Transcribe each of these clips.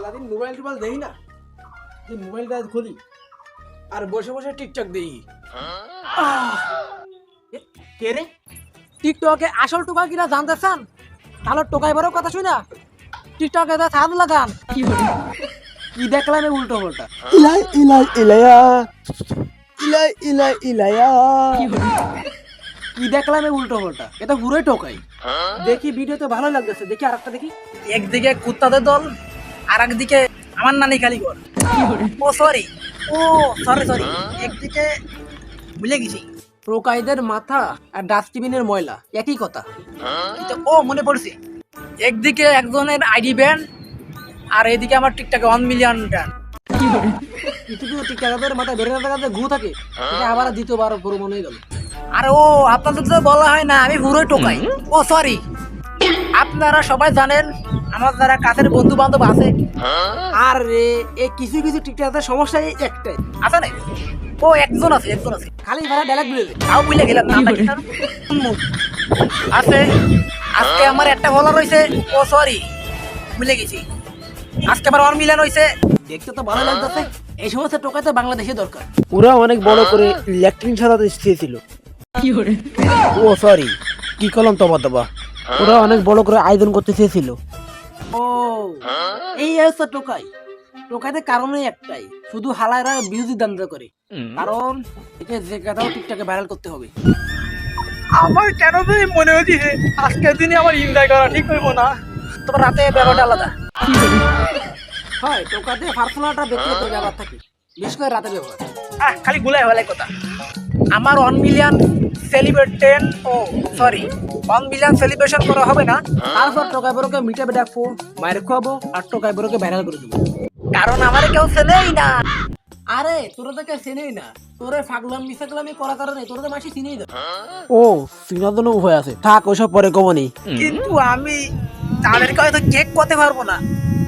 সারাদিন মোবাইল টোবাইল দেই না, যে মোবাইলটা খুলি আর বসে বসে টিকটক দেই। কে রে? টিকটকে আসল টোকা কিনা জানতে চান? তাহলে টোকাই বড় কথা শুই না, টিকটকে ছাদ লাগান। কি দেখলাম এই উল্টো পাল্টা? ইলাই ইলাই ইলাইয়া ইলাই ইলাই ইলাইয়া। কি দেখলাম এই উল্টো পাল্টা? এটা পুরোই টোকাই। দেখি ভিডিও তো ভালো লাগতেছে, দেখি আরেকটা দেখি। একদিকে কুত্তাদের দল, আর একদিকে আমার নানি খালি ঘর। ও সরি, সরি, একদিকে ভুলে গেছি। টোকাইদের মাথা আর ডাস্টবিনের ময়লা একই কথা। ও মনে পড়ছে, একদিকে একজনের আইডি ব্যান আর এদিকে আমার টিকটকে 1 মিলিয়ন ব্যান। কিছু কিছু টিকটকারদের মাথায় বেড়ে থাকাতে ঘু থাকে, এটা আবার দ্বিতীয়বার পুরো মনে গেল। আরে ও আপনাদের তো বলা হয় না আমি পুরোই টোকাই। ও সরি, আপনারা সবাই জানেন আমার যারা কাছের বন্ধু বান্ধব আছে, আর এই কিছু কিছু টিকটকারদের সমস্যা এই একটাই আছে না, ও একজন আছে খালি ভাড়া ডায়লগ বলে দেয়। তাও বুঝলে গেলাম না আছে। আজকে আমার একটা বলার রয়েছে, ও সরি ভুলে গেছি। আজকে আমার 1 মিলিয়ন হয়েছে, দেখতে তো ভালো লাগতেছে। এই সমস্ত টোকা তো বাংলাদেশে দরকার। ওরা অনেক বড় করে ল্যাট্রিন সাজাতে চেয়েছিল। ও সরি, কি করলাম তবা তবা। ওরা অনেক বড় করে আয়োজন করতে চেয়েছিল। ও এই হচ্ছে টোকাই। টোকাইতে কারণে একটাই, শুধু হালায়রা ভিউজ দান্দা করে। কারণ একে যে কথাও টিকটকে ভাইরাল করতে হবে। আমার কেন যে মনে হচ্ছে আজকের দিনে আমার এনজয় করা ঠিক হইব না। তোমার রাতে ব্যাপারটা আলাদা হয়, টোকাতে পার্সোনালটা ব্যক্তিগত ব্যাপার থাকে, বিশেষ করে রাতের ব্যাপার। খালি গুলাই হলাই কথা। আমার 1 মিলিয়ন সেলিব্রেটেন, ও সরি 1 মিলিয়ন সেলিব্রেশন করা হবে না, তারপর টোকাই বড়কে মিটাবে ডাকবো, মায়ের খাওয়াবো আর টোকাই বড়কে ভাইরাল করে দেবো। কারণ আমার কেউ চেনেই না। আরে তোরা তো কেউ চেনেই না, তোরে ফাগলাম মিশাগলামি করার কারণে তোরা তো মাসি চিনেই না। ও চিনাদনও উপায় আছে, থাক ওইসব পরে কমনি। কিন্তু আমি তাদেরকে হয়তো কেক করতে পারবো না,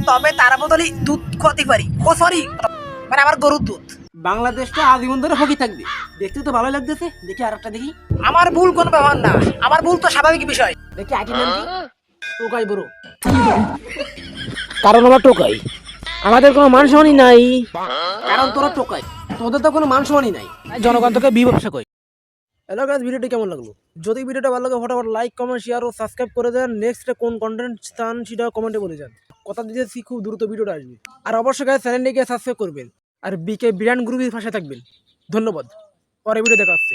তবে তার বদলে দুধ খাওয়াতে পারি। ও সরি, মানে আমার গরুর দুধ। বাংলাদেশটা আজীবন ধরে হকি থাকবে, দেখতে তো ভালো লাগতেছে। দেখি আরেকটা দেখি। আমার ভুল কোনো ব্যাপার না, আমার ভুল তো স্বাভাবিক বিষয়। দেখি আইটি নাম কি? টোকাই বড়। কারণ আমরা টোকাই, আমাদের কোনো মান সম্মানই নাই। কারণ তোরা টোকাই, তোদের তো কোনো মান সম্মানই নাই। জনগণ তোকে বিভৎসা কই। হ্যালো গাইস, ভিডিওটি কেমন লাগলো? যদি ভিডিওটা ভালো লাগে ফটাফট লাইক কমেন্ট শেয়ার ও সাবস্ক্রাইব করে দেন। নেক্সট কোন কন্টেন্ট স্থান সেটা কমেন্টে বলে যান। কথা দিতেছি খুব দ্রুত ভিডিওটা আসবে। আর অবশ্যই গাইস চ্যানেলটিকে সাবস্ক্রাইব করবেন আর বিকে ব্র্যান্ড গ্রুপের পাশে থাকবেন। ধন্যবাদ, পরে ভিডিও দেখা হচ্ছে।